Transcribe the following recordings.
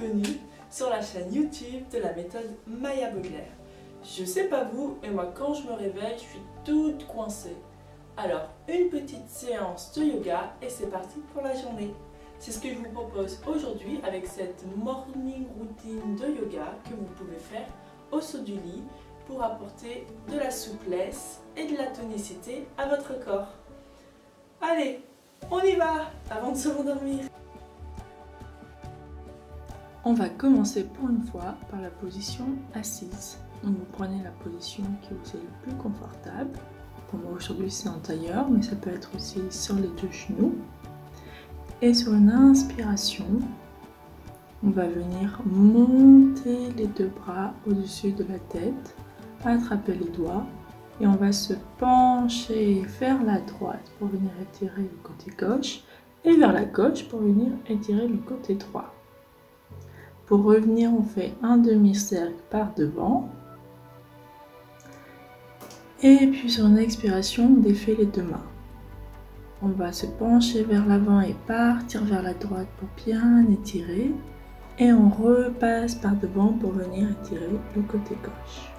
bienvenue sur la chaîne YouTube de la méthode Maya Bogler. Je sais pas vous, mais moi quand je me réveille, je suis toute coincée. Alors, une petite séance de yoga et c'est parti pour la journée. C'est ce que je vous propose aujourd'hui avec cette morning routine de yoga que vous pouvez faire au saut du lit pour apporter de la souplesse et de la tonicité à votre corps. Allez, on y va avant de se rendormir. On va commencer pour une fois par la position assise. Donc vous prenez la position qui vous est le plus confortable. Pour moi aujourd'hui c'est en tailleur, mais ça peut être aussi sur les deux genoux. Et sur une inspiration, on va venir monter les deux bras au-dessus de la tête, attraper les doigts et on va se pencher vers la droite pour venir étirer le côté gauche et vers la gauche pour venir étirer le côté droit. Pour revenir, on fait un demi-cercle par devant. Et puis sur une expiration, on défait les deux mains. On va se pencher vers l'avant et partir vers la droite pour bien étirer. Et on repasse par devant pour venir étirer le côté gauche.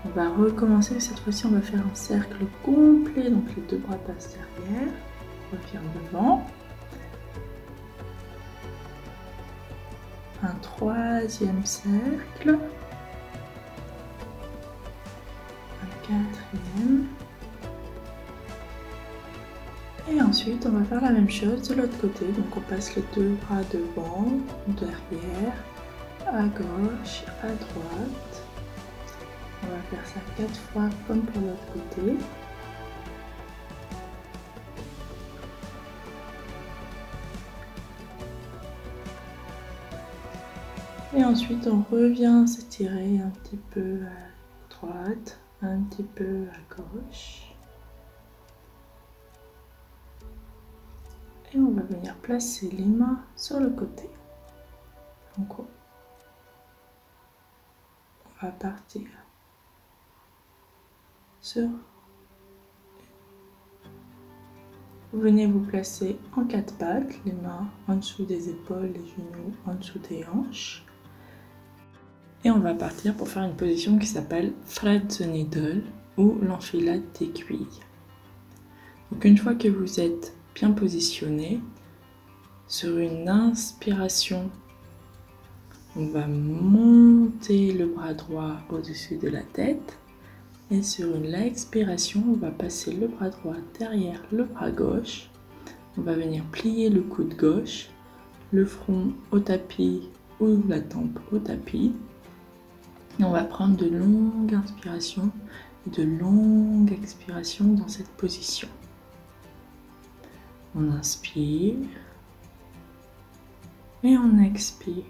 On va recommencer, cette fois-ci on va faire un cercle complet, donc les deux bras passent derrière. On revient devant. Un troisième cercle, un quatrième, et ensuite on va faire la même chose de l'autre côté, donc on passe les deux bras devant, derrière, à gauche, à droite. On va faire ça 4 fois comme pour l'autre côté. Et ensuite, on revient s'étirer un petit peu à droite, un petit peu à gauche. Et on va venir placer les mains sur le côté. Donc, on va partir sur... Vous venez vous placer en 4 pattes, les mains en dessous des épaules, les genoux en dessous des hanches. Et on va partir pour faire une position qui s'appelle Thread the Needle ou l'enfilade d'aiguille. Donc une fois que vous êtes bien positionné, sur une inspiration, on va monter le bras droit au-dessus de la tête. Et sur une expiration, on va passer le bras droit derrière le bras gauche. On va venir plier le coude gauche, le front au tapis ou la tempe au tapis. Et on va prendre de longues inspirations et de longues expirations dans cette position. On inspire et on expire.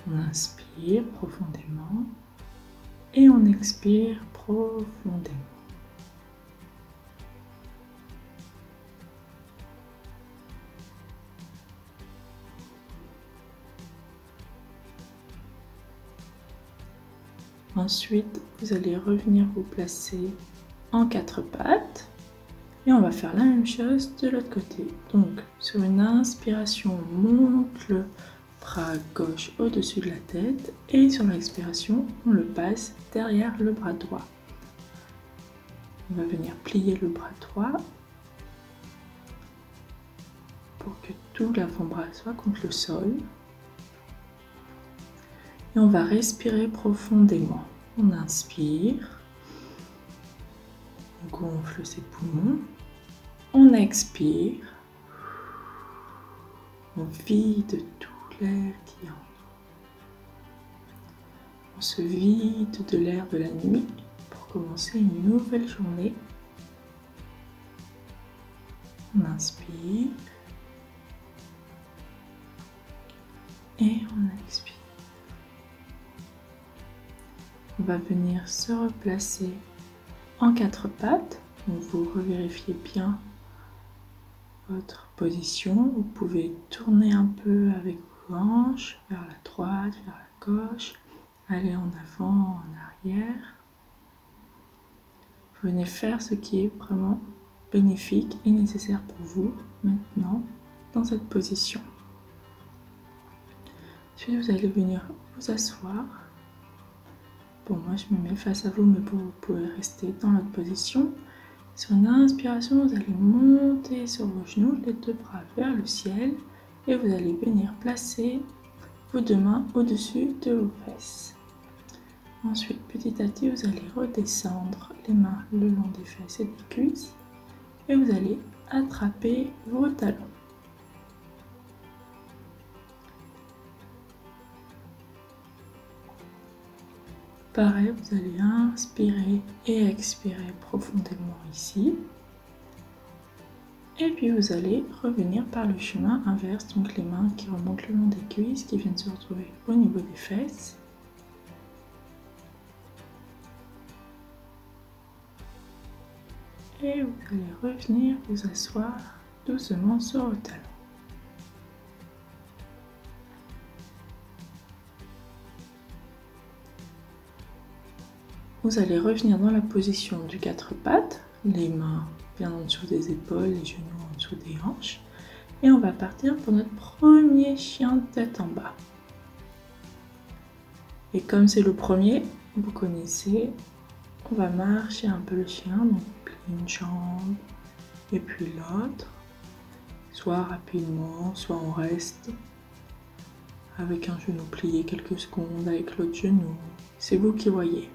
On inspire profondément et on expire profondément. Ensuite, vous allez revenir vous placer en 4 pattes et on va faire la même chose de l'autre côté. Donc, sur une inspiration, on monte le bras gauche au-dessus de la tête et sur l'expiration, on le passe derrière le bras droit. On va venir plier le bras droit pour que tout l'avant-bras soit contre le sol. Et on va respirer profondément. On inspire, on gonfle ses poumons, on expire, on vide tout l'air qui entre. On se vide de l'air de la nuit pour commencer une nouvelle journée. On inspire et on expire. On va venir se replacer en 4 pattes. Donc vous revérifiez bien votre position. Vous pouvez tourner un peu avec vos hanches vers la droite, vers la gauche, aller en avant, en arrière. Venez faire ce qui est vraiment bénéfique et nécessaire pour vous maintenant dans cette position. Puis vous allez venir vous asseoir. Bon, moi je me mets face à vous, mais vous pouvez rester dans l'autre position. Sur une inspiration, vous allez monter sur vos genoux, les deux bras vers le ciel, et vous allez venir placer vos deux mains au-dessus de vos fesses. Ensuite, petit à petit, vous allez redescendre les mains le long des fesses et des cuisses, et vous allez attraper vos talons. Pareil, vous allez inspirer et expirer profondément ici. Et puis vous allez revenir par le chemin inverse, donc les mains qui remontent le long des cuisses, qui viennent se retrouver au niveau des fesses. Et vous allez revenir vous asseoir doucement sur vos talons. Vous allez revenir dans la position du 4 pattes, les mains bien en dessous des épaules, les genoux en dessous des hanches. Et on va partir pour notre premier chien tête en bas. Et comme c'est le premier, vous connaissez, on va marcher un peu le chien, donc plier une jambe et puis l'autre, soit rapidement, soit on reste avec un genou plié quelques secondes, avec l'autre genou, c'est vous qui voyez.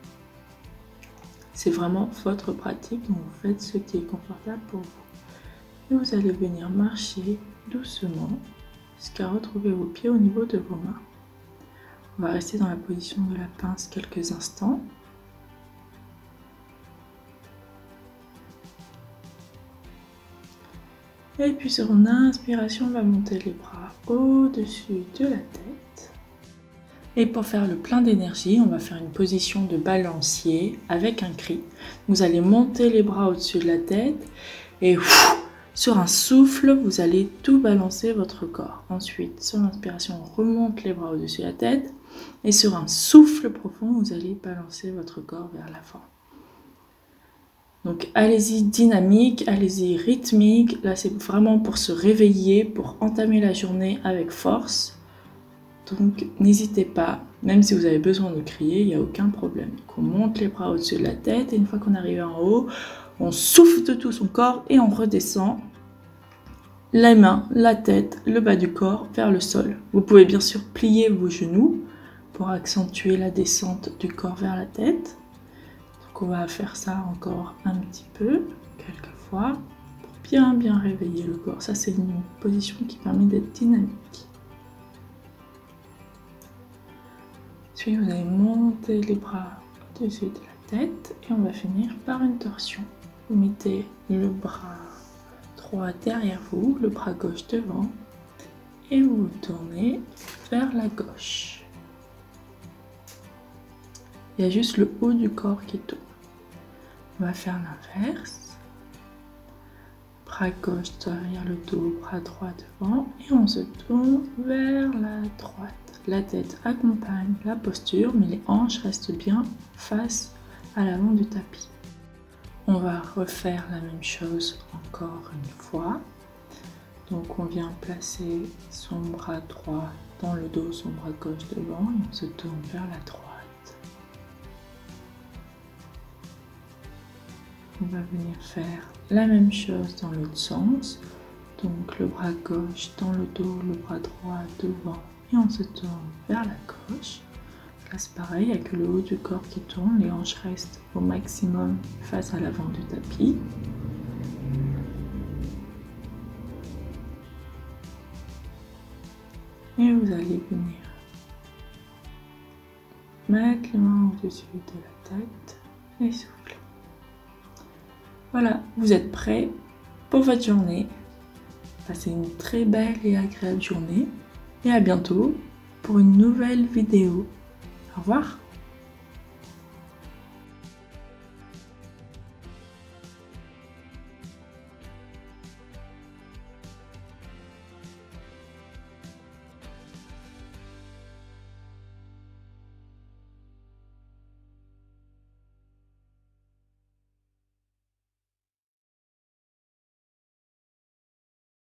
C'est vraiment votre pratique, donc vous faites ce qui est confortable pour vous. Et vous allez venir marcher doucement jusqu'à retrouver vos pieds au niveau de vos mains. On va rester dans la position de la pince quelques instants. Et puis sur une inspiration, on va monter les bras au-dessus de la tête. Et pour faire le plein d'énergie, on va faire une position de balancier avec un cri. Vous allez monter les bras au-dessus de la tête et sur un souffle, vous allez tout balancer votre corps. Ensuite, sur l'inspiration, on remonte les bras au-dessus de la tête et sur un souffle profond, vous allez balancer votre corps vers l'avant. Donc allez-y dynamique, allez-y rythmique. Là, c'est vraiment pour se réveiller, pour entamer la journée avec force. Donc n'hésitez pas, même si vous avez besoin de crier, il n'y a aucun problème. Donc, on monte les bras au-dessus de la tête et une fois qu'on arrive en haut, on souffle de tout son corps et on redescend les mains, la tête, le bas du corps vers le sol. Vous pouvez bien sûr plier vos genoux pour accentuer la descente du corps vers la tête. Donc on va faire ça encore un petit peu, quelques fois, pour bien réveiller le corps. Ça c'est une position qui permet d'être dynamique. Puis vous allez monter les bras au-dessus de la tête et on va finir par une torsion. Vous mettez le bras droit derrière vous, le bras gauche devant et vous vous tournez vers la gauche. Il y a juste le haut du corps qui tourne. On va faire l'inverse. Bras gauche derrière le dos, bras droit devant et on se tourne vers la droite. La tête accompagne la posture, mais les hanches restent bien face à l'avant du tapis. On va refaire la même chose encore une fois. Donc on vient placer son bras droit dans le dos, son bras gauche devant et on se tourne vers la droite. On va venir faire la même chose dans l'autre sens. Donc le bras gauche dans le dos, le bras droit devant. Et on se tourne vers la gauche. Là c'est pareil, avec le haut du corps qui tourne, les hanches restent au maximum face à l'avant du tapis. Et vous allez venir mettre les mains au-dessus de la tête et souffler. Voilà, vous êtes prêts pour votre journée. Passez une très belle et agréable journée. Et à bientôt pour une nouvelle vidéo. Au revoir.